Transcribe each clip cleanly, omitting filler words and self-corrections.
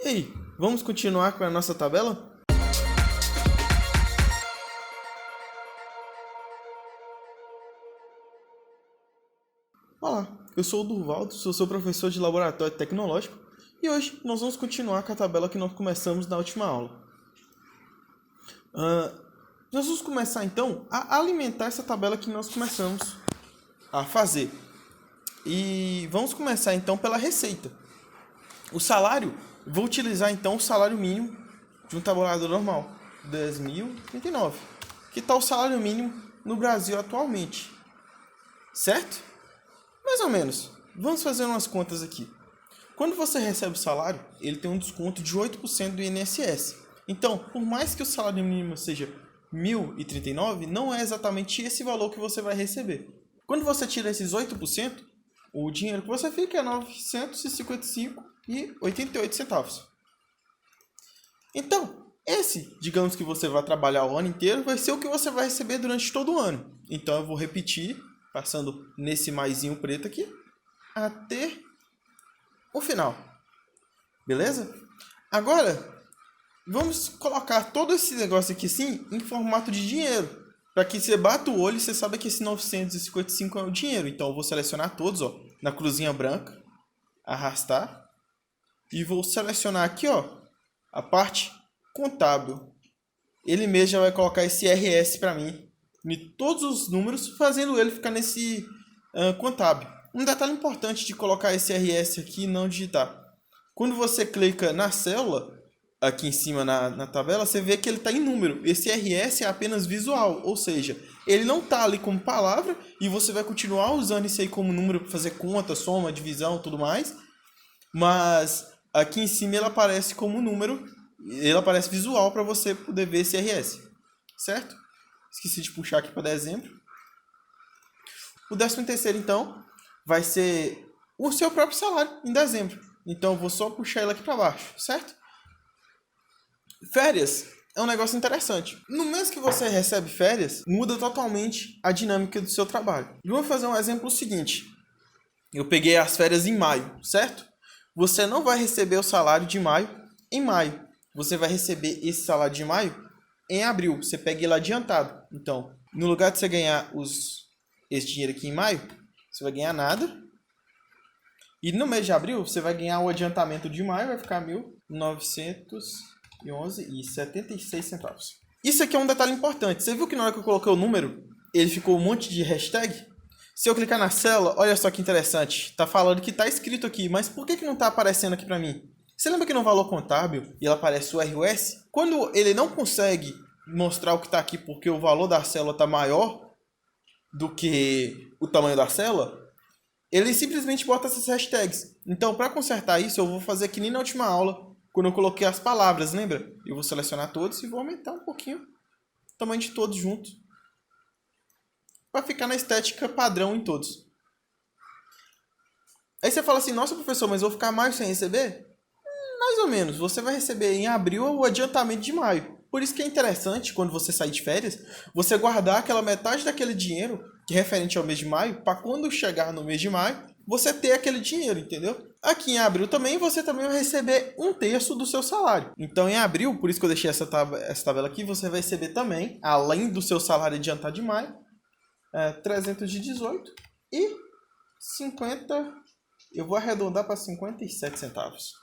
E aí, vamos continuar com a nossa tabela? Olá, eu sou o Durvaldo, sou seu professor de laboratório tecnológico e hoje nós vamos continuar com a tabela que nós começamos na última aula. Nós vamos começar então a alimentar essa tabela que nós começamos a fazer. E vamos começar então pela receita. O salário, vou utilizar então o salário mínimo de um trabalhador normal, R$ 10.039. Que está o salário mínimo no Brasil atualmente, certo? Mais ou menos. Vamos fazer umas contas aqui. Quando você recebe o salário, ele tem um desconto de 8% do INSS. Então, por mais que o salário mínimo seja R$ 1.039, não é exatamente esse valor que você vai receber. Quando você tira esses 8%, o dinheiro que você fica é R$ 955,88. Então, esse, digamos que você vai trabalhar o ano inteiro, vai ser o que você vai receber durante todo o ano. Então, eu vou repetir, passando nesse maisinho preto aqui, até o final. Beleza? Agora, vamos colocar todo esse negócio aqui sim em formato de dinheiro. Para que você bata o olho e você saiba que esse 955 é o dinheiro. Então, eu vou selecionar todos, ó, na cruzinha branca, arrastar. E vou selecionar aqui, ó, a parte contábil. Ele mesmo já vai colocar esse RS para mim, em todos os números, fazendo ele ficar nesse contábil. Um detalhe importante de colocar esse RS aqui e não digitar. Quando você clica na célula, aqui em cima na tabela, você vê que ele está em número. Esse RS é apenas visual, ou seja, ele não está ali como palavra e você vai continuar usando isso aí como número para fazer conta, soma, divisão, tudo mais. Mas aqui em cima ele aparece como número, ele aparece visual para você poder ver esse RS, certo? Esqueci de puxar aqui para dezembro. O 13º, então, vai ser o seu próprio salário em dezembro. Então, eu vou só puxar ele aqui para baixo, certo? Férias é um negócio interessante. No mês que você recebe férias, muda totalmente a dinâmica do seu trabalho. Eu vou fazer um exemplo seguinte. Eu peguei as férias em maio, certo? Você não vai receber o salário de maio em maio. Você vai receber esse salário de maio em abril. Você pega ele adiantado. Então, no lugar de você ganhar esse dinheiro aqui em maio, você vai ganhar nada. E no mês de abril, você vai ganhar o adiantamento de maio, vai ficar R$ 1.911,76. Isso aqui é um detalhe importante. Você viu que na hora que eu coloquei o número, ele ficou um monte de hashtag? Se eu clicar na célula, olha só que interessante. Tá falando que tá escrito aqui, mas por que não tá aparecendo aqui para mim? Você lembra que no valor contábil ele aparece o RUS? Quando ele não consegue mostrar o que está aqui porque o valor da célula está maior do que o tamanho da célula, ele simplesmente bota essas hashtags. Então, para consertar isso, eu vou fazer que nem na última aula, quando eu coloquei as palavras, lembra? Eu vou selecionar todos e vou aumentar um pouquinho o tamanho de todos juntos, para ficar na estética padrão em todos. Aí você fala assim, nossa professor, mas eu vou ficar maio sem receber? Mais ou menos, você vai receber em abril o adiantamento de maio. Por isso que é interessante, quando você sair de férias, você guardar aquela metade daquele dinheiro, que é referente ao mês de maio, para quando chegar no mês de maio, você ter aquele dinheiro, entendeu? Aqui em abril também, você também vai receber 1/3 do seu salário. Então, em abril, por isso que eu deixei essa tabela aqui, você vai receber também, além do seu salário adiantado de maio, 318,50, eu vou arredondar para 57 centavos.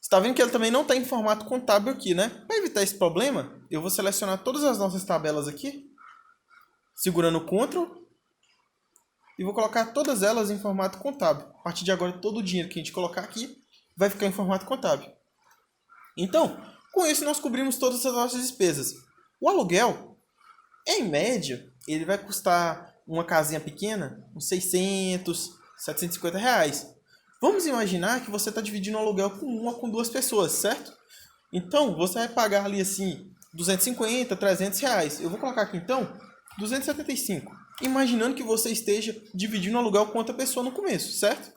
Você está vendo que ele também não está em formato contábil aqui, né? Para evitar esse problema, eu vou selecionar todas as nossas tabelas aqui, segurando o Ctrl, e vou colocar todas elas em formato contábil. A partir de agora, todo o dinheiro que a gente colocar aqui vai ficar em formato contábil. Então, com isso nós cobrimos todas as nossas despesas. O aluguel, em média, ele vai custar uma casinha pequena, uns 600, 750 reais. Vamos imaginar que você está dividindo o aluguel com uma ou com duas pessoas, certo? Então, você vai pagar ali assim, 250, 300 reais. Eu vou colocar aqui então, 275. Imaginando que você esteja dividindo o aluguel com outra pessoa no começo, certo?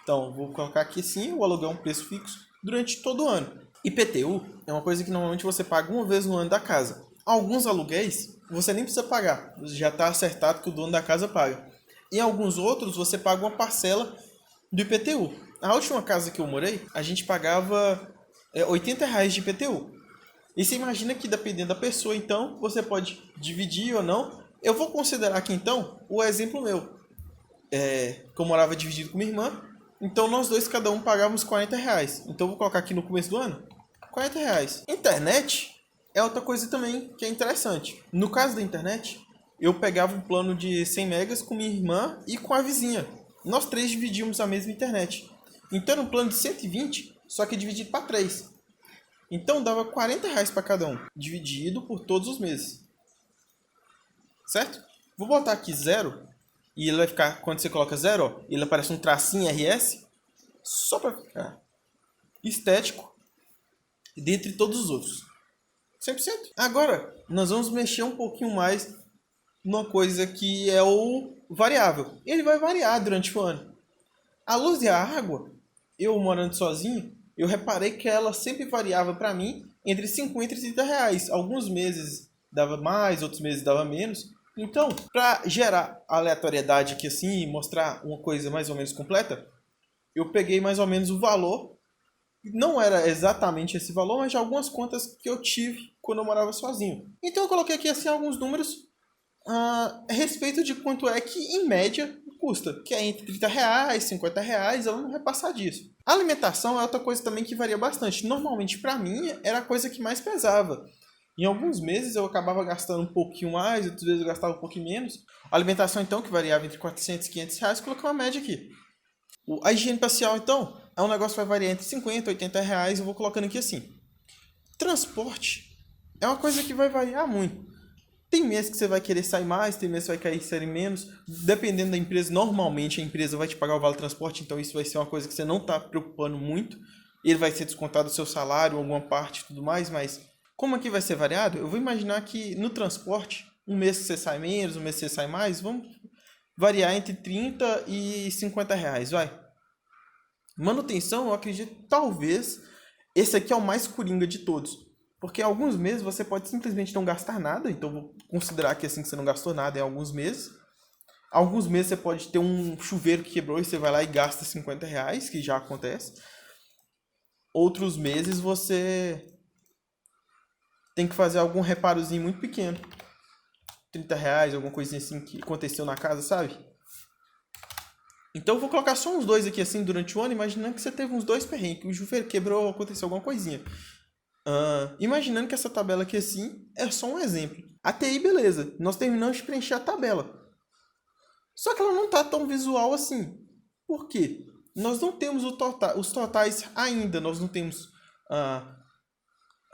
Então, vou colocar aqui assim, o aluguel é um preço fixo durante todo o ano. IPTU é uma coisa que normalmente você paga uma vez no ano da casa. Alguns aluguéis, você nem precisa pagar. Já está acertado que o dono da casa paga. Em alguns outros, você paga uma parcela do IPTU. A última casa que eu morei, a gente pagava R$ 80 de IPTU. E você imagina que dependendo da pessoa, então, você pode dividir ou não. Eu vou considerar aqui, então, o exemplo meu. Que eu morava dividido com minha irmã. Então, nós dois, cada um, pagávamos R$ 40. Então, eu vou colocar aqui no começo do ano. R$ 40. Internet é outra coisa também que é interessante. No caso da internet, eu pegava um plano de 100 megas com minha irmã e com a vizinha. Nós três dividíamos a mesma internet. Então, era um plano de 120, só que dividido para 3. Então, dava R$ 40 para cada um, dividido por todos os meses. Certo? Vou botar aqui 0. E ele vai ficar, quando você coloca 0, ó, ele aparece um tracinho RS, só para ficar estético, dentre todos os outros. 100%. Agora, nós vamos mexer um pouquinho mais numa coisa que é o variável. Ele vai variar durante o ano. A luz e a água, eu morando sozinho, eu reparei que ela sempre variava para mim entre 50 e 30 reais. Alguns meses dava mais, outros meses dava menos. Então, para gerar aleatoriedade aqui assim e mostrar uma coisa mais ou menos completa, eu peguei mais ou menos o valor. Não era exatamente esse valor, mas de algumas contas que eu tive quando eu morava sozinho. Então eu coloquei aqui assim alguns números a respeito de quanto é que, em média, custa. Que é entre R$ 30, R$ 50, eu não vou repassar disso. A alimentação é outra coisa também que varia bastante. Normalmente, para mim, era a coisa que mais pesava. Em alguns meses eu acabava gastando um pouquinho mais, outras vezes eu gastava um pouquinho menos. A alimentação, então, que variava entre R$ 400 e R$ 500, coloquei uma média aqui. A higiene facial, então, é um negócio que vai variar entre 50 e R$ 80, eu vou colocando aqui assim. Transporte é uma coisa que vai variar muito. Tem meses que você vai querer sair mais, tem meses que vai querer sair menos. Dependendo da empresa, normalmente a empresa vai te pagar o vale transporte, então isso vai ser uma coisa que você não está preocupando muito. Ele vai ser descontado do seu salário, alguma parte e tudo mais, mas como aqui vai ser variado, eu vou imaginar que no transporte, um mês que você sai menos, um mês que você sai mais, vamos variar entre 30 e 50 reais, vai. Manutenção, eu acredito, talvez, esse aqui é o mais coringa de todos. Porque em alguns meses você pode simplesmente não gastar nada, então vou considerar que assim que você não gastou nada em alguns meses. Alguns meses você pode ter um chuveiro que quebrou e você vai lá e gasta 50 reais, que já acontece. Outros meses você tem que fazer algum reparozinho muito pequeno. 30 reais, alguma coisinha assim que aconteceu na casa, sabe? Então eu vou colocar só uns dois aqui assim durante o ano, imaginando que você teve uns 2 perrengues, que o chuveiro quebrou, aconteceu alguma coisinha. Imaginando que essa tabela aqui assim é só um exemplo. Até aí, beleza. Nós terminamos de preencher a tabela. Só que ela não está tão visual assim. Por quê? Nós não temos os totais ainda. Nós não temos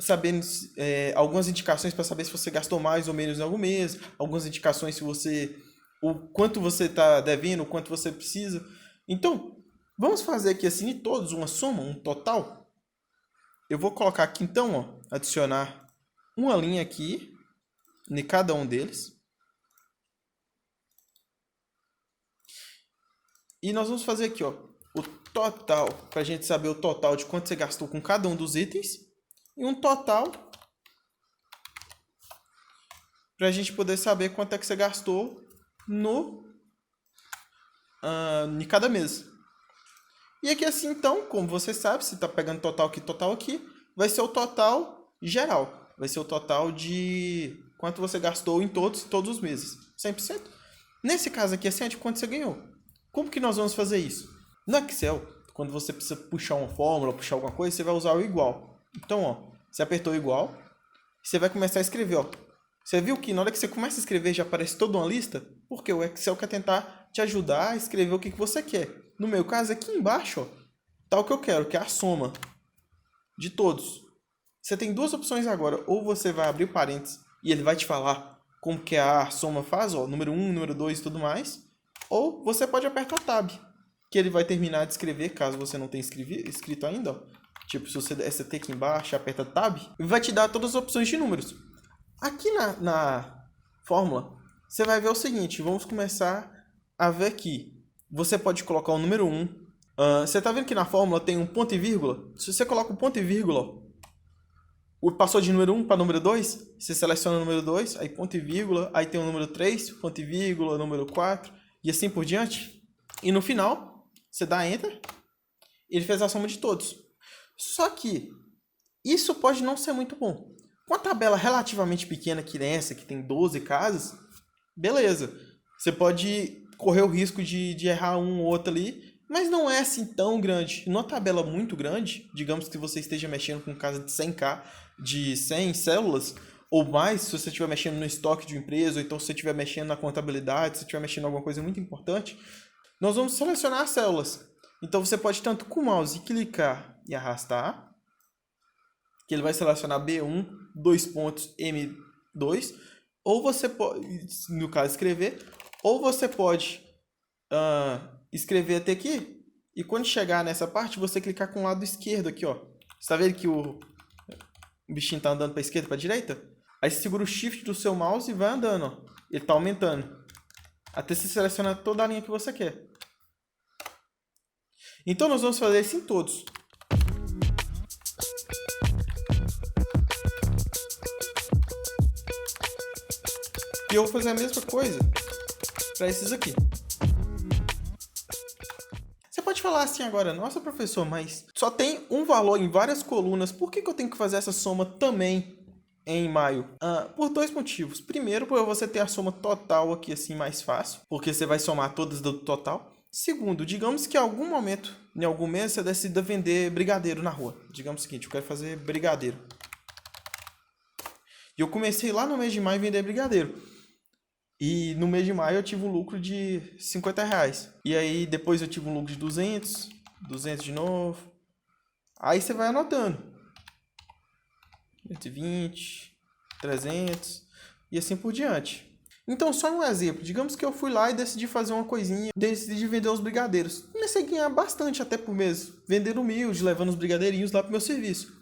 sabendo algumas indicações para saber se você gastou mais ou menos em algum mês. Algumas indicações se você o quanto você está devendo, o quanto você precisa. Então, vamos fazer aqui assim de todos uma soma, um total. Eu vou colocar aqui então, ó, adicionar uma linha aqui em cada um deles. E nós vamos fazer aqui, ó, o total, para a gente saber o total de quanto você gastou com cada um dos itens. E um total para a gente poder saber quanto é que você gastou em cada mês. E aqui assim, então, como você sabe, se está pegando total aqui, vai ser o total geral. Vai ser o total de quanto você gastou em todos os meses. 100%. Nesse caso aqui, assim, é de quanto você ganhou. Como que nós vamos fazer isso? No Excel, quando você precisa puxar uma fórmula, puxar alguma coisa, você vai usar o igual. Então, ó, você apertou o igual, você vai começar a escrever, ó. Você viu que na hora que você começa a escrever já aparece toda uma lista? Porque o Excel quer tentar te ajudar a escrever o que você quer. No meu caso, aqui embaixo, ó, tá o que eu quero, que é a soma de todos. Você tem duas opções agora. Ou você vai abrir parênteses e ele vai te falar como que a soma faz, ó, número 1, número 2 e tudo mais. Ou você pode apertar Tab, que ele vai terminar de escrever, caso você não tenha escrito ainda, ó. Tipo, se você der ST aqui embaixo, aperta Tab, e vai te dar todas as opções de números. Aqui na fórmula, você vai ver o seguinte, vamos começar a ver aqui. Você pode colocar o número 1. Você está vendo que na fórmula tem um ponto e vírgula? Se você coloca o ponto e vírgula, passou de número 1 para número 2, você seleciona o número 2, aí ponto e vírgula, aí tem o número 3, ponto e vírgula, número 4, e assim por diante. E no final, você dá Enter, ele fez a soma de todos. Só que isso pode não ser muito bom. Com a tabela relativamente pequena que nessa, que tem 12 casas, beleza. Você pode correr o risco de errar um ou outro ali, mas não é assim tão grande. Numa tabela muito grande, digamos que você esteja mexendo com casa de 100k, de 100 células, ou mais, se você estiver mexendo no estoque de uma empresa, ou então se você estiver mexendo na contabilidade, se você estiver mexendo em alguma coisa muito importante, nós vamos selecionar as células. Então você pode tanto com o mouse clicar e arrastar, que ele vai selecionar B1, dois pontos, M2, ou você pode, no caso, escrever, ou você pode escrever até aqui, e quando chegar nessa parte, você clicar com o lado esquerdo aqui, ó. Você tá vendo que o bichinho tá andando para a esquerda, para a direita? Aí você segura o shift do seu mouse e vai andando, ó. Ele tá aumentando, até você selecionar toda a linha que você quer. Então nós vamos fazer isso em todos. E eu vou fazer a mesma coisa para esses aqui. Você pode falar assim agora, nossa professor, mas só tem um valor em várias colunas, por que eu tenho que fazer essa soma também em maio? Por dois motivos. Primeiro, por você ter a soma total aqui assim mais fácil, porque você vai somar todas do total. Segundo, digamos que em algum momento, em algum mês, você decida vender brigadeiro na rua. Digamos o seguinte, eu quero fazer brigadeiro. E eu comecei lá no mês de maio a vender brigadeiro. E no mês de maio eu tive um lucro de R$50. E aí depois eu tive um lucro de 200, 200 de novo. Aí você vai anotando. 120, 300 e assim por diante. Então, só um exemplo. Digamos que eu fui lá e decidi fazer uma coisinha, decidi vender os brigadeiros. Comecei a ganhar bastante até por mês, vendendo humilde, levando os brigadeirinhos lá pro meu serviço.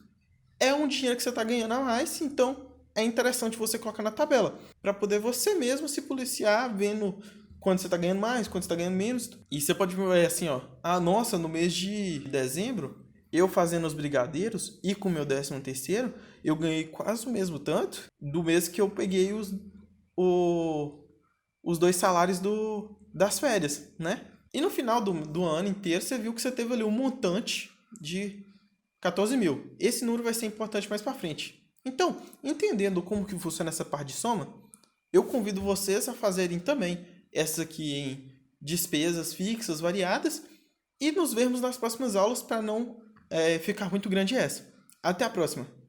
É um dinheiro que você está ganhando a mais, então é interessante você colocar na tabela, para poder você mesmo se policiar, vendo quando você está ganhando mais, quando você está ganhando menos. E você pode ver assim, ó, nossa, no mês de dezembro, eu fazendo os brigadeiros e com o meu 13º, eu ganhei quase o mesmo tanto do mês que eu peguei os 2 salários das férias, né? E no final do ano inteiro, você viu que você teve ali um montante de 14 mil. Esse número vai ser importante mais para frente. Então, entendendo como que funciona essa parte de soma, eu convido vocês a fazerem também essa aqui em despesas fixas, variadas, e nos vermos nas próximas aulas para não ficar muito grande essa. Até a próxima!